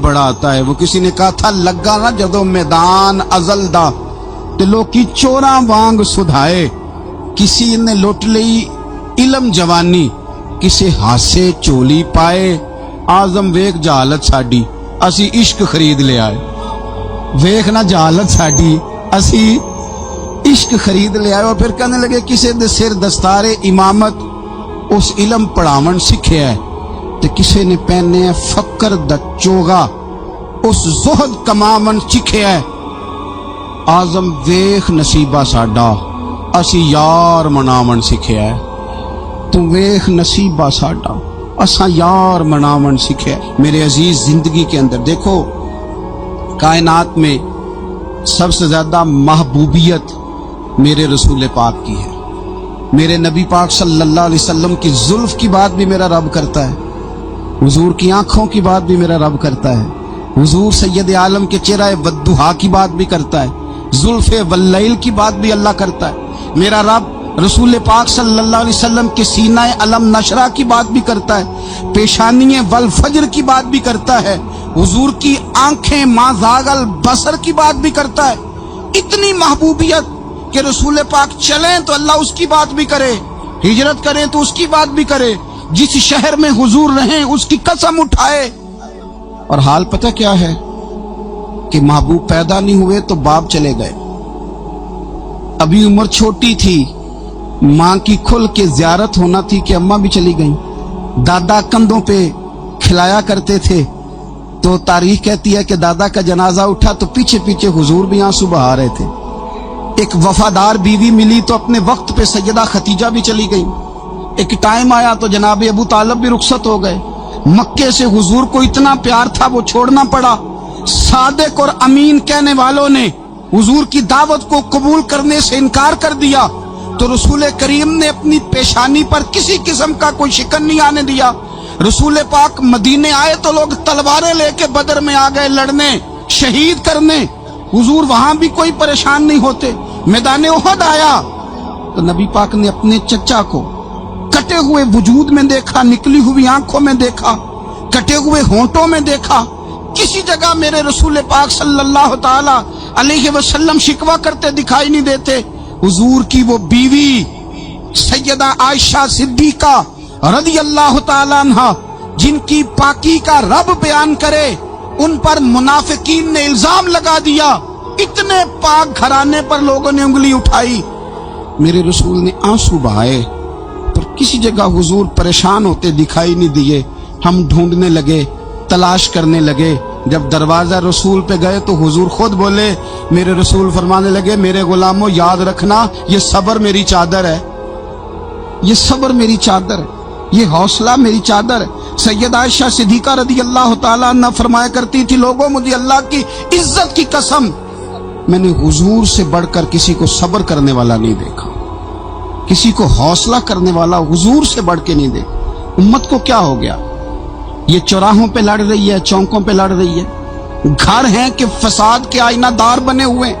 بڑا آتا ہے. وہ کسی نے کہا تھا لگا نا جدو میدان ازل دا تے لوکی چوراں وانگ سدھائے, کسی نے لٹ لئی علم جوانی, کسے ہاسے چولی پائے. آزم ویکھ جہالت ساڈی, اسی عشق خرید لے آئے. ویکھ نہ جہالت ساڈی, اسی عشق خرید لے آئے. اور پھر کہنے لگے کسے دے سر دستار امامت اس علم پڑھاون سکھیا ہے, تے کسے نے پہنے فقر دا چوگا اس زہد کماون سکھیا ہے. آزم ویکھ نصیبہ ساڈا, اسی یار مناون سکھیا ہے. تو ویکھ نصیبہ ساڈا, اساں یار مناون سکھیا ہے. میرے عزیز زندگی کے اندر دیکھو, کائنات میں سب سے زیادہ محبوبیت میرے رسول پاک کی ہے. میرے نبی پاک صلی اللہ علیہ وسلم کی زلف کی بات بھی میرا رب کرتا ہے, حضور کی آنکھوں کی بات بھی میرا رب کرتا ہے, حضور سید عالم کے چہرہ والضحیٰ کی بات بھی کرتا ہے, زلف واللیل کی بات بھی اللہ کرتا ہے. میرا رب رسول پاک صلی اللہ علیہ وسلم کے سینہ علم نشرہ کی بات بھی کرتا ہے, پیشانی والفجر کی بات بھی کرتا ہے, حضور کی آنکھیں ما زاغ البصر کی بات بھی کرتا ہے. اتنی محبوبیت کہ رسول پاک چلیں تو اللہ اس کی بات بھی کرے, ہجرت کریں تو اس کی بات بھی کرے, جس شہر میں حضور رہیں اس کی قسم اٹھائے. اور حال پتہ کیا ہے کہ محبوب پیدا نہیں ہوئے تو باپ چلے گئے. ابھی عمر چھوٹی تھی, ماں کی کھل کے زیارت ہونا تھی کہ اماں بھی چلی گئیں. دادا کندھوں پہ کھلایا کرتے تھے, تو تاریخ کہتی ہے کہ دادا کا جنازہ اٹھا تو پیچھے پیچھے حضور بھی آنسو بہا رہے تھے. ایک وفادار بیوی ملی تو اپنے وقت پہ سیدہ خدیجہ بھی چلی گئیں. ایک ٹائم آیا تو جناب ابو طالب بھی رخصت ہو گئے. مکے سے حضور کو اتنا پیار تھا وہ چھوڑنا پڑا. صادق اور امین کہنے والوں نے حضور کی دعوت کو قبول کرنے سے انکار کر دیا, تو رسول کریم نے اپنی پیشانی پر کسی قسم کا کوئی شکن نہیں آنے دیا. رسول پاک مدینے آئے تو لوگ تلواریں لے کے بدر میں آ گئے لڑنے, شہید کرنے. حضور وہاں بھی کوئی پریشان نہیں ہوتے. میدان احد آیا تو نبی پاک نے اپنے چچا کو کٹے ہوئے وجود میں دیکھا, نکلی ہوئی آنکھوں میں دیکھا, کٹے ہوئے ہونٹوں میں دیکھا. کسی جگہ میرے رسول پاک صلی اللہ تعالی علیہ وسلم شکوہ کرتے دکھائی نہیں دیتے. حضور کی وہ بیوی سیدہ عائشہ صدیقہ رضی اللہ تعالیٰ عنہ, جن کی پاکی کا رب بیان کرے, ان پر منافقین نے الزام لگا دیا. اتنے پاک گھرانے پر لوگوں نے انگلی اٹھائی. میرے رسول نے آنسو بہائے, پر کسی جگہ حضور پریشان ہوتے دکھائی نہیں دیے. ہم ڈھونڈنے لگے, تلاش کرنے لگے. جب دروازہ رسول پہ گئے تو حضور خود بولے. میرے رسول فرمانے لگے, میرے غلاموں یاد رکھنا یہ صبر میری چادر ہے, یہ صبر میری چادر ہے, یہ حوصلہ میری چادر ہے. سیدہ عائشہ صدیقہ رضی اللہ تعالیٰ عنہ فرمایا کرتی تھی, لوگوں مجھے اللہ کی عزت کی قسم میں نے حضور سے بڑھ کر کسی کو صبر کرنے والا نہیں دیکھا, کسی کو حوصلہ کرنے والا حضور سے بڑھ کے نہیں دیکھا. امت کو کیا ہو گیا؟ یہ چوراہوں پہ لڑ رہی ہے, چوکوں پہ لڑ رہی ہے. گھر ہیں کہ فساد کے آئینہ دار بنے ہوئے.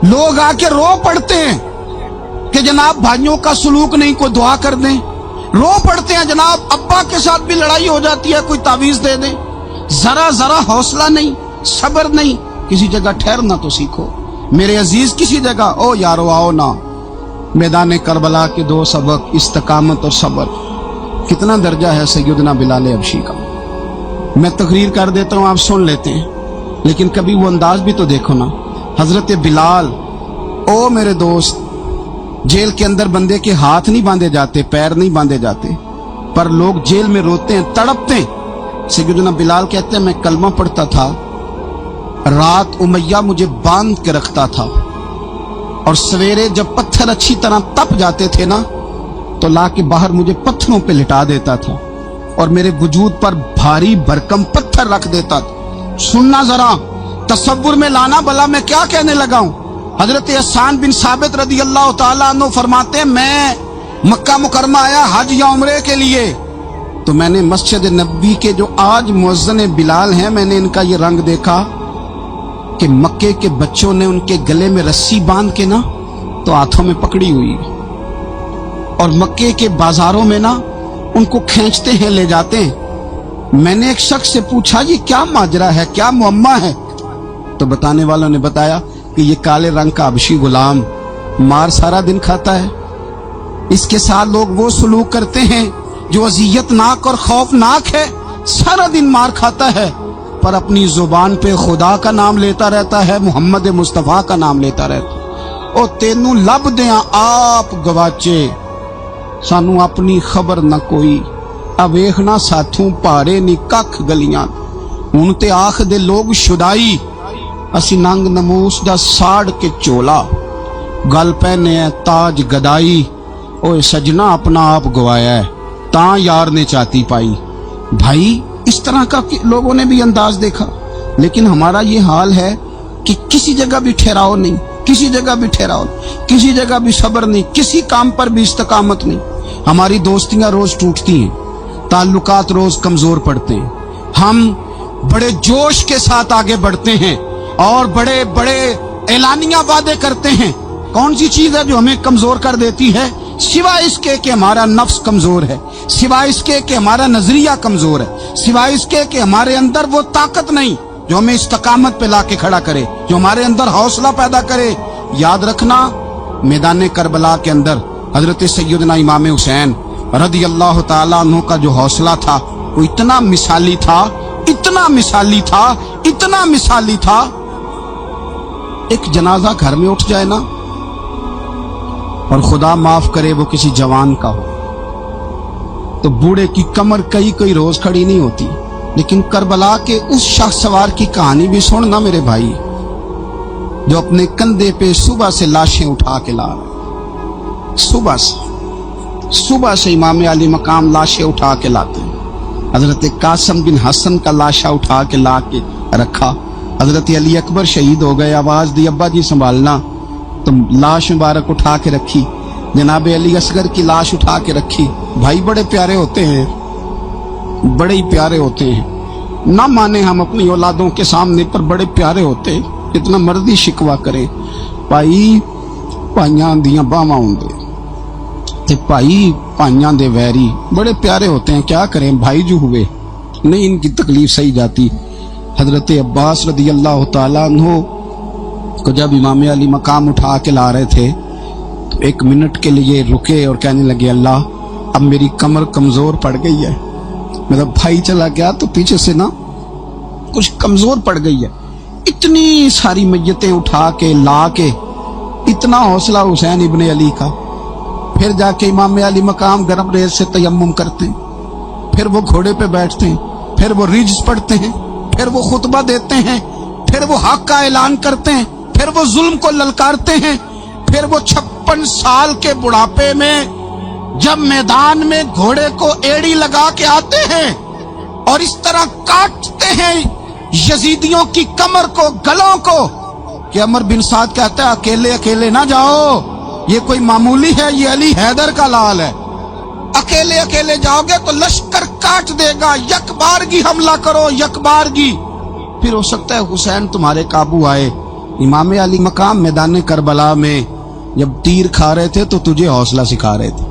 لوگ آ کے رو پڑتے ہیں کہ جناب بھائیوں کا سلوک نہیں, کوئی دعا کر دیں. رو پڑتے ہیں جناب ابا کے ساتھ بھی لڑائی ہو جاتی ہے, کوئی تعویذ دے دیں. ذرا حوصلہ نہیں, صبر نہیں. کسی جگہ ٹھہرنا تو سیکھو میرے عزیز. کسی جگہ او یارو آؤ نا, میدان کربلا کے 2 سبق, استقامت اور صبر. کتنا درجہ ہے سیدنا بلال حبشی کا. میں تقریر کر دیتا ہوں, آپ سن لیتے ہیں, لیکن کبھی وہ انداز بھی تو دیکھو نا. حضرت بلال, او میرے دوست, جیل کے اندر بندے کے ہاتھ نہیں باندھے جاتے, پیر نہیں باندھے جاتے, پر لوگ جیل میں روتے ہیں, تڑپتے ہیں. سیدنا بلال کہتے ہیں میں کلمہ پڑھتا تھا, رات امیہ مجھے باندھ کے رکھتا تھا, اور سویرے جب پتھر اچھی طرح تپ جاتے تھے نا تو لا کے باہر مجھے پتھروں پہ لٹا دیتا تھا, اور میرے وجود پر بھاری بھرکم پتھر رکھ دیتا تھا. سننا ذرا, تصور میں لانا بلا میں کیا کہنے لگا ہوں. حضرت حسان بن ثابت رضی اللہ تعالیٰ عنہ فرماتے ہیں, میں مکہ مکرمہ آیا حج یا عمرے کے لیے, تو میں نے مسجد نبی کے جو آج مؤذن بلال ہیں, میں نے ان کا یہ رنگ دیکھا کہ مکے کے بچوں نے ان کے گلے میں رسی باندھ کے نا تو ہاتھوں میں پکڑی ہوئی, اور مکے کے بازاروں میں نا ان کو کھینچتے ہیں لے جاتے ہیں. میں نے ایک شخص سے پوچھا یہ کیا ماجرا ہے, کیا معمہ ہے؟ تو بتانے والوں نے بتایا کہ یہ کالے رنگ کا حبشی غلام مار سارا دن کھاتا ہے. اس کے ساتھ لوگ وہ سلوک کرتے ہیں جو اذیت ناک اور خوفناک ہے. سارا دن مار کھاتا ہے پر اپنی زبان پہ خدا کا نام لیتا رہتا ہے, محمد مصطفیٰ کا نام لیتا رہتا ہے. او تینوں لب دیاں آپ گواچے, سانو اپنی خبر نہ کوئی, اب ویکھنا ساتھوں پہاڑے نی ککھ گلیاں, ہن تے آکھ دے لوگ شدائی, اسی ننگ نموس دا ساڑ کے چولا, گل پہنے ہے تاج گدائی, اوے سجنا اپنا آپ گوایا ہے تاں یار نے چاتی پائی. بھائی اس طرح کا لوگوں نے بھی انداز دیکھا, لیکن ہمارا یہ حال ہے کہ کسی جگہ بھی ٹھہراؤ نہیں, کسی جگہ بھی ٹھہراؤ نہیں, کسی جگہ بھی صبر نہیں, کسی کام پر بھی استقامت نہیں. ہماری دوستیاں روز ٹوٹتی ہیں, تعلقات روز کمزور پڑتے ہیں, ہم بڑے جوش کے ساتھ آگے بڑھتے ہیں اور بڑے بڑے اعلانیہ وعدے کرتے ہیں. کون سی چیز ہے جو ہمیں کمزور کر دیتی ہے؟ سوائے اس کے کہ ہمارا نفس کمزور ہے, سوائے اس کے کہ ہمارا نظریہ کمزور ہے, سوائے اس کے کہ ہمارے اندر وہ طاقت نہیں جو ہمیں استقامت پہ لا کے کھڑا کرے, جو ہمارے اندر حوصلہ پیدا کرے. یاد رکھنا میدان کربلا کے اندر حضرت سیدنا امام حسین رضی اللہ تعالیٰ عنہ کا جو حوصلہ تھا وہ اتنا مثالی تھا, اتنا مثالی تھا, اتنا مثالی تھا. ایک جنازہ گھر میں اٹھ جائے نا, اور خدا معاف کرے وہ کسی جوان کا ہو, تو بوڑھے کی کمر کئی روز کھڑی نہیں ہوتی. لیکن کربلا کے اس شخص سوار کی کہانی بھی سننا میرے بھائی, جو اپنے کندھے پہ صبح سے لاشیں اٹھا کے لا رہے, صبح سے امام علی مقام لاشیں اٹھا کے لاتے ہیں. حضرت قاسم بن حسن کا لاشا اٹھا کے لا کے رکھا. حضرت علی اکبر شہید ہو گئے, آواز دی ابا جی سنبھالنا, تو لاش مبارک اٹھا کے رکھی. جناب علی اصغر کی لاش اٹھا کے رکھی. بھائی بڑے پیارے ہوتے ہیں, بڑے ہی پیارے ہوتے ہیں, نہ مانے ہم اپنی اولادوں کے سامنے, پر بڑے پیارے ہوتے ہیں. اتنا مرضی شکوا کرے بھائی پائیاں دیاں باواں ہوندے تے بھائی پائیاں دے ویری, بڑے پیارے ہوتے ہیں. کیا کریں بھائی جو ہوئے نہیں ان کی تکلیف سہی جاتی. حضرت عباس رضی اللہ تعالیٰ عنہ کو جب امام علی مقام اٹھا کے لا رہے تھے تو ایک منٹ کے لیے رکے اور کہنے لگے اللہ اب میری کمر کمزور پڑ گئی ہے. میرا بھائی چلا گیا تو پیچھے سے نا کچھ کمزور پڑ گئی ہے. اتنی ساری میتیں اٹھا کے لا کے, اتنا حوصلہ حسین ابن علی کا. پھر جا کے امام علی مقام گرم ریت سے تیمم کرتے ہیں, پھر وہ گھوڑے پہ بیٹھتے ہیں, پھر وہ رجز پڑھتے ہیں, پھر وہ خطبہ دیتے ہیں, پھر وہ حق کا اعلان کرتے ہیں, پھر وہ ظلم کو للکارتے ہیں, پھر وہ 56 سال کے بڑھاپے میں جب میدان میں گھوڑے کو ایڑی لگا کے آتے ہیں اور اس طرح کاٹتے ہیں یزیدیوں کی کمر کو, گلوں کو, کہ عمر بن سعد کہتا ہے اکیلے اکیلے نہ جاؤ, یہ کوئی معمولی ہے, یہ علی حیدر کا لال ہے. اکیلے اکیلے جاؤ گے تو لشکر کاٹ دے گا, یک بارگی حملہ کرو, یک بارگی. پھر ہو سکتا ہے حسین تمہارے قابو آئے. امام علی مقام میدان کربلا میں جب تیر کھا رہے تھے تو تجھے حوصلہ سکھا رہے تھے,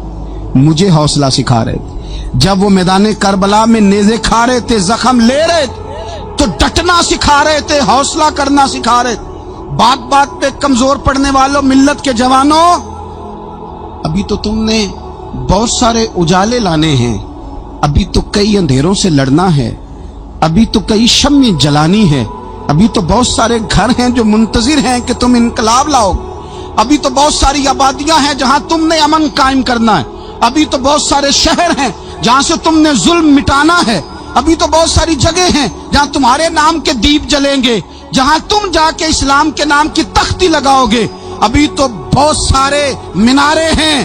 مجھے حوصلہ سکھا رہے تھے. جب وہ میدان کربلا میں نیزے کھا رہے تھے, زخم لے رہے تھے, تو ڈٹنا سکھا رہے تھے, حوصلہ کرنا سکھا رہے تھے. بات بات پہ کمزور پڑنے والوں, ملت کے جوانوں, ابھی تو تم نے بہت سارے اجالے لانے ہیں, ابھی تو کئی اندھیروں سے لڑنا ہے, ابھی تو کئی شمع جلانی ہے, ابھی تو بہت سارے گھر ہیں جو منتظر ہیں کہ تم انقلاب لاؤ, ابھی تو بہت ساری آبادیاں ہیں جہاں تم نے امن قائم کرنا ہے, ابھی تو بہت سارے شہر ہیں جہاں سے تم نے ظلم مٹانا ہے, ابھی تو بہت ساری جگہ ہیں جہاں تمہارے نام کے دیپ جلیں گے, جہاں تم جا کے اسلام کے نام کی تختی لگاؤ گے. ابھی تو بہت سارے مینارے ہیں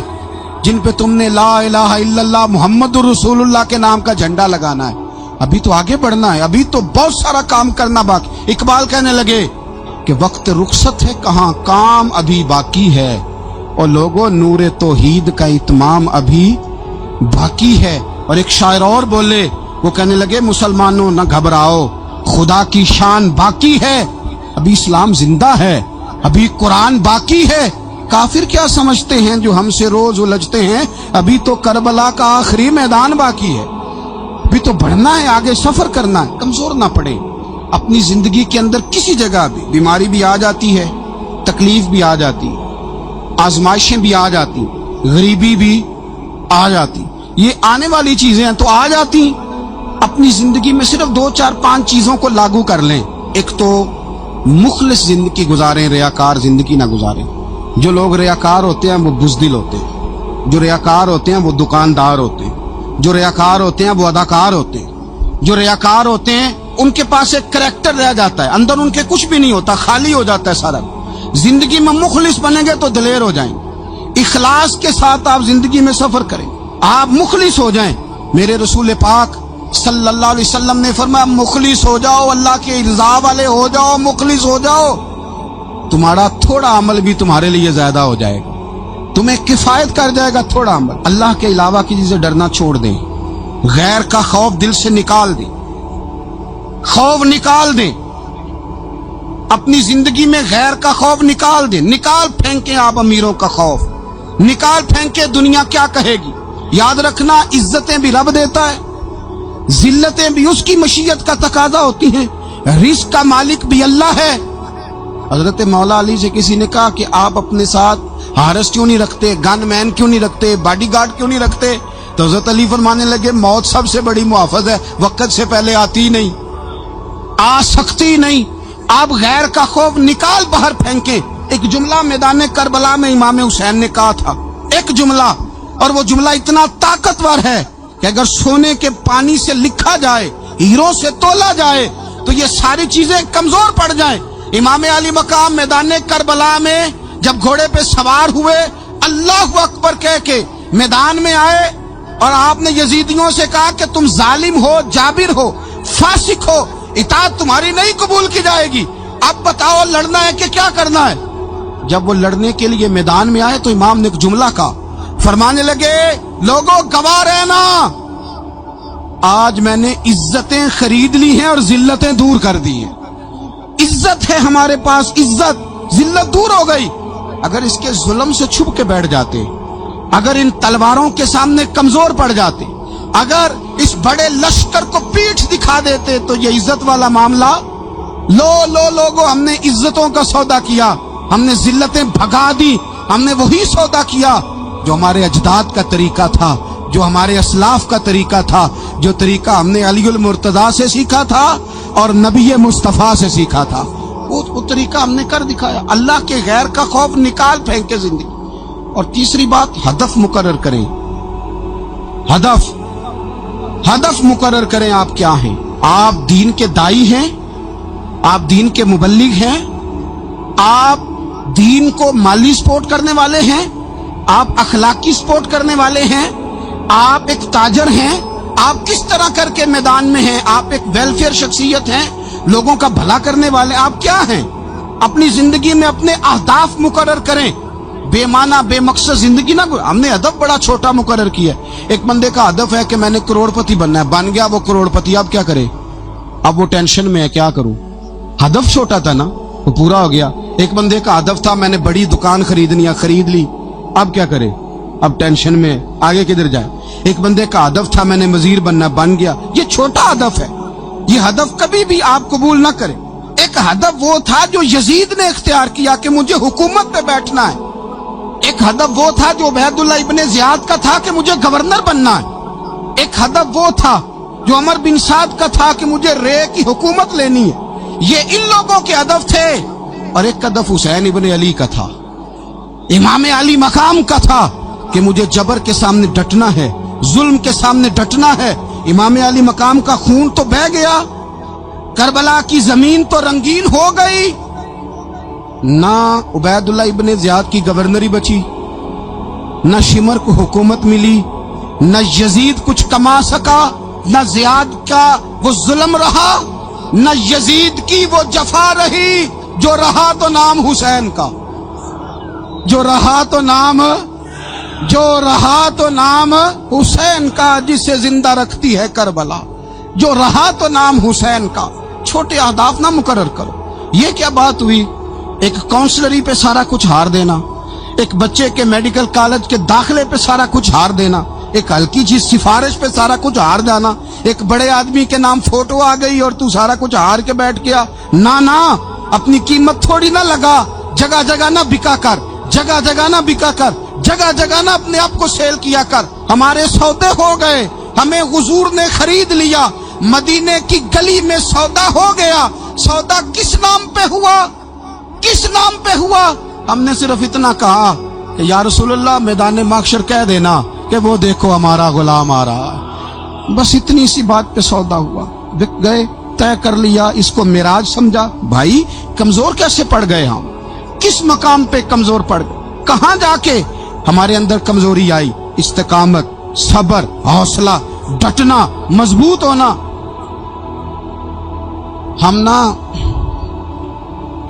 جن پہ تم نے لا الہ الا اللہ محمد رسول اللہ کے نام کا جھنڈا لگانا ہے. ابھی تو آگے بڑھنا ہے, ابھی تو بہت سارا کام کرنا باقی. اقبال کہنے لگے کہ وقت رخصت ہے کہاں, کام ابھی باقی ہے, اور لوگوں نور توحید کا اتمام ابھی باقی ہے. اور ایک شاعر اور بولے, وہ کہنے لگے مسلمانوں نہ گھبراؤ, خدا کی شان باقی ہے, ابھی اسلام زندہ ہے, ابھی قرآن باقی ہے. کافر کیا سمجھتے ہیں جو ہم سے روز الجھتے ہیں, ابھی تو کربلا کا آخری میدان باقی ہے. بھی تو بڑھنا ہے, آگے سفر کرنا ہے, کمزور نہ پڑے. اپنی زندگی کے اندر کسی جگہ بھی بیماری بھی آ جاتی ہے, تکلیف بھی آ جاتی, آزمائشیں بھی آ جاتی, غریبی بھی آ جاتی, یہ آنے والی چیزیں ہیں تو آ جاتی. اپنی زندگی میں صرف 2 4 5 چیزوں کو لاگو کر لیں. ایک تو مخلص زندگی گزاریں, ریاکار زندگی نہ گزاریں. جو لوگ ریاکار ہوتے ہیں وہ بزدل ہوتے ہیں, جو ریاکار ہوتے ہیں وہ دکاندار ہوتے ہیں, جو ریاکار ہوتے ہیں وہ اداکار ہوتے ہیں, جو ریاکار ہوتے ہیں ان کے پاس ایک کریکٹر رہ جاتا ہے, اندر ان کے کچھ بھی نہیں ہوتا, خالی ہو جاتا ہے سارا. زندگی میں مخلص بنیں گے تو دلیر ہو جائیں. اخلاص کے ساتھ آپ زندگی میں سفر کریں, آپ مخلص ہو جائیں. میرے رسول پاک صلی اللہ علیہ وسلم نے فرمایا مخلص ہو جاؤ, اللہ کے رضا والے ہو جاؤ, مخلص ہو جاؤ, تمہارا تھوڑا عمل بھی تمہارے لیے زیادہ ہو جائے گا, تمہیں کفایت کر جائے گا تھوڑا عمل. اللہ کے علاوہ کسی سے ڈرنا چھوڑ دیں, غیر کا خوف دل سے نکال دیں, خوف نکال دیں. اپنی زندگی میں غیر کا خوف نکال دیں, نکال پھینکیں آپ امیروں کا خوف, نکال پھینکیں دنیا کیا کہے گی. یاد رکھنا عزتیں بھی رب دیتا ہے, ذلتیں بھی اس کی مشیت کا تقاضا ہوتی ہیں, رزق کا مالک بھی اللہ ہے. حضرت مولا علی سے کسی نے کہا کہ آپ اپنے ساتھ حارس کیوں نہیں رکھتے, گن مین کیوں نہیں رکھتے, باڈی گارڈ کیوں نہیں رکھتے؟ تو حضرت علی فرمانے لگے موت سب سے بڑی محافظ ہے, وقت سے پہلے آتی ہی نہیں, آ سکتی نہیں. آپ غیر کا خوف نکال باہر پھینکیں. ایک جملہ میدان کربلا میں امام حسین نے کہا تھا, ایک جملہ, اور وہ جملہ اتنا طاقتور ہے کہ اگر سونے کے پانی سے لکھا جائے, ہیروں سے تولا جائے تو یہ ساری چیزیں کمزور پڑ جائیں. امام علی مقام میدان کربلا میں جب گھوڑے پہ سوار ہوئے, اللہ اکبر کہہ کے میدان میں آئے, اور آپ نے یزیدیوں سے کہا کہ تم ظالم ہو, جابر ہو, فاسق ہو, اطاعت تمہاری نہیں قبول کی جائے گی, اب بتاؤ لڑنا ہے کہ کیا کرنا ہے. جب وہ لڑنے کے لیے میدان میں آئے تو امام نے ایک جملہ کہا, فرمانے لگے لوگوں گواہ رہنا, آج میں نے عزتیں خرید لی ہیں اور ذلتیں دور کر دی ہیں. عزت ہے ہمارے پاس, عزت, ذلت دور ہو گئی. اگر اس کے ظلم سے چھپ کے بیٹھ جاتے, اگر ان تلواروں کے سامنے کمزور پڑ جاتے, اگر اس بڑے لشکر کو پیٹھ دکھا دیتے تو یہ عزت والا معاملہ, لوگوں ہم نے عزتوں کا سودا کیا, ہم نے ذلتیں بھگا دی, ہم نے وہی سودا کیا جو ہمارے اجداد کا طریقہ تھا, جو ہمارے اسلاف کا طریقہ تھا, جو طریقہ ہم نے علی المرتضیٰ سے سیکھا تھا اور نبی مصطفیٰ سے سیکھا تھا, وہ طریقہ ہم نے کر دکھایا. اللہ کے غیر کا خوف نکال پھینکے زندگی. اور تیسری بات, ہدف مقرر کریں, ہدف مقرر کریں. آپ کیا ہیں؟ آپ دین کے دائی ہیں, آپ دین کے مبلغ ہیں, آپ دین کو مالی سپورٹ کرنے والے ہیں, آپ اخلاقی سپورٹ کرنے والے ہیں, آپ ایک تاجر ہیں, آپ کس طرح کر کے میدان میں ہیں, آپ ایک ویلفیئر شخصیت ہیں, لوگوں کا بھلا کرنے والے, آپ کیا ہیں؟ اپنی زندگی میں اپنے اہداف مقرر کریں, بے معنی بے مقصد زندگی نہ. ہم نے ہدف بڑا چھوٹا مقرر کیا ہے. ایک بندے کا ہدف ہے کہ میں نے کروڑ پتی بننا ہے, بن گیا وہ کروڑ پتی, اب کیا کرے؟ اب وہ ٹینشن میں ہے, کیا کروں؟ ہدف چھوٹا تھا نا, وہ پورا ہو گیا. ایک بندے کا ہدف تھا میں نے بڑی دکان خریدنی ہے, خرید لی, اب کیا کرے؟ اب ٹینشن میں, آگے کدھر جائے؟ ایک بندے کا ہدف تھا میں نے وزیر بننا, بن گیا, یہ چھوٹا ہدف ہے, یہ ہدف کبھی بھی آپ قبول نہ کریں. ایک ہدف وہ تھا جو یزید نے اختیار کیا کہ مجھے حکومت پہ بیٹھنا ہے. ایک ہدف وہ تھا جو عبید اللہ ابن زیاد کا تھا کہ مجھے گورنر بننا ہے. ایک ہدف وہ تھا جو عمر بن سعد کا تھا کہ مجھے رے کی حکومت لینی ہے. یہ ان لوگوں کے ہدف تھے. اور ایک ہدف حسین ابن علی کا تھا, امام علی مقام کا تھا کہ مجھے جبر کے سامنے ڈٹنا ہے, ظلم کے سامنے ڈٹنا ہے. امام علی مقام کا خون تو بہہ گیا, کربلا کی زمین تو رنگین ہو گئی, نہ عبید اللہ ابن زیاد کی گورنری بچی, نہ شمر کو حکومت ملی, نہ یزید کچھ کما سکا, نہ زیاد کا وہ ظلم رہا, نہ یزید کی وہ جفا رہی. جو رہا تو نام حسین کا, جو رہا تو نام حسین کا, جسے زندہ رکھتی ہے کربلا. جو رہا تو نام حسین کا. چھوٹے اہداف نہ مقرر کرو. یہ کیا بات ہوئی؟ ایک کونسلری پہ سارا کچھ ہار دینا, ایک بچے کے میڈیکل کالج کے داخلے پہ سارا کچھ ہار دینا, ایک ہلکی چیز سفارش پہ سارا کچھ ہار جانا, ایک بڑے آدمی کے نام فوٹو آ گئی اور تو سارا کچھ ہار کے بیٹھ گیا. نہ اپنی قیمت تھوڑی نہ لگا, جگہ جگہ نہ بکا کر, جگہ جگہ نہ بکا کر, جگہ جگہ نہ اپنے آپ کو سیل کیا کر. ہمارے سودے ہو گئے, ہمیں حضور نے خرید لیا, مدینے کی گلی میں سودا ہو گیا. سودا کس نام پہ ہوا, کس نام پہ ہوا؟ ہم نے صرف اتنا کہا کہ یا رسول اللہ میدان محشر کہہ دینا کہ وہ دیکھو ہمارا غلام آ رہا ہے. بس اتنی سی بات پہ سودا ہوا, بک گئے, طے کر لیا, اس کو معراج سمجھا. بھائی کمزور کیسے پڑ گئے ہم, کس مقام پہ کمزور پڑ گئے, کہاں جا کے ہمارے اندر کمزوری آئی؟ استقامت, صبر, حوصلہ, ڈٹنا, مضبوط ہونا. ہم نا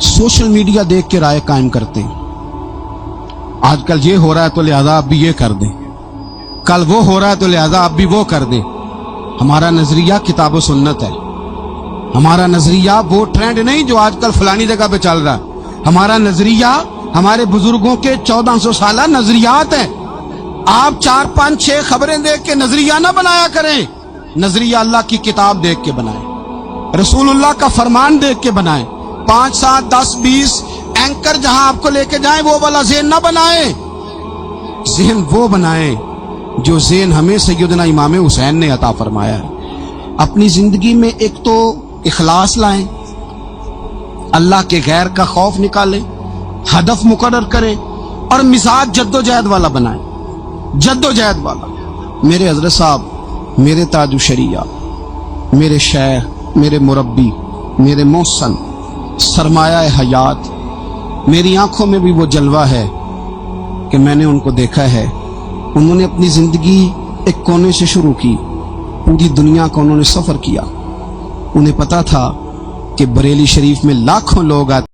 سوشل میڈیا دیکھ کے رائے قائم کرتے ہیں. آج کل یہ ہو رہا ہے تو لہذا آپ بھی یہ کر دیں, کل وہ ہو رہا ہے تو لہذا آپ بھی وہ کر دیں. ہمارا نظریہ کتاب و سنت ہے. ہمارا نظریہ وہ ٹرینڈ نہیں جو آج کل فلانی جگہ پہ چل رہا ہے. ہمارا نظریہ ہمارے بزرگوں کے 1400 سالہ نظریات ہیں. آپ 4 5 6 خبریں دیکھ کے نظریہ نہ بنایا کریں. نظریہ اللہ کی کتاب دیکھ کے بنائیں, رسول اللہ کا فرمان دیکھ کے بنائیں. 5 7 10 20 اینکر جہاں آپ کو لے کے جائیں وہ والا ذہن نہ بنائیں. ذہن وہ بنائیں جو ذہن ہمیں سیدنا امام حسین نے عطا فرمایا ہے. اپنی زندگی میں ایک تو اخلاص لائیں, اللہ کے غیر کا خوف نکالیں, ہدف مقرر کریں اور مزاج جد و جہد والا بنائیں, جد و جہد والا. میرے حضرت صاحب, میرے تاج الشریعہ, میرے شیخ, میرے مربی, میرے محسن, سرمایہ حیات, میری آنکھوں میں بھی وہ جلوہ ہے کہ میں نے ان کو دیکھا ہے. انہوں نے اپنی زندگی ایک کونے سے شروع کی, پوری دنیا کا انہوں نے سفر کیا. انہیں پتا تھا کہ بریلی شریف میں لاکھوں لوگ آتے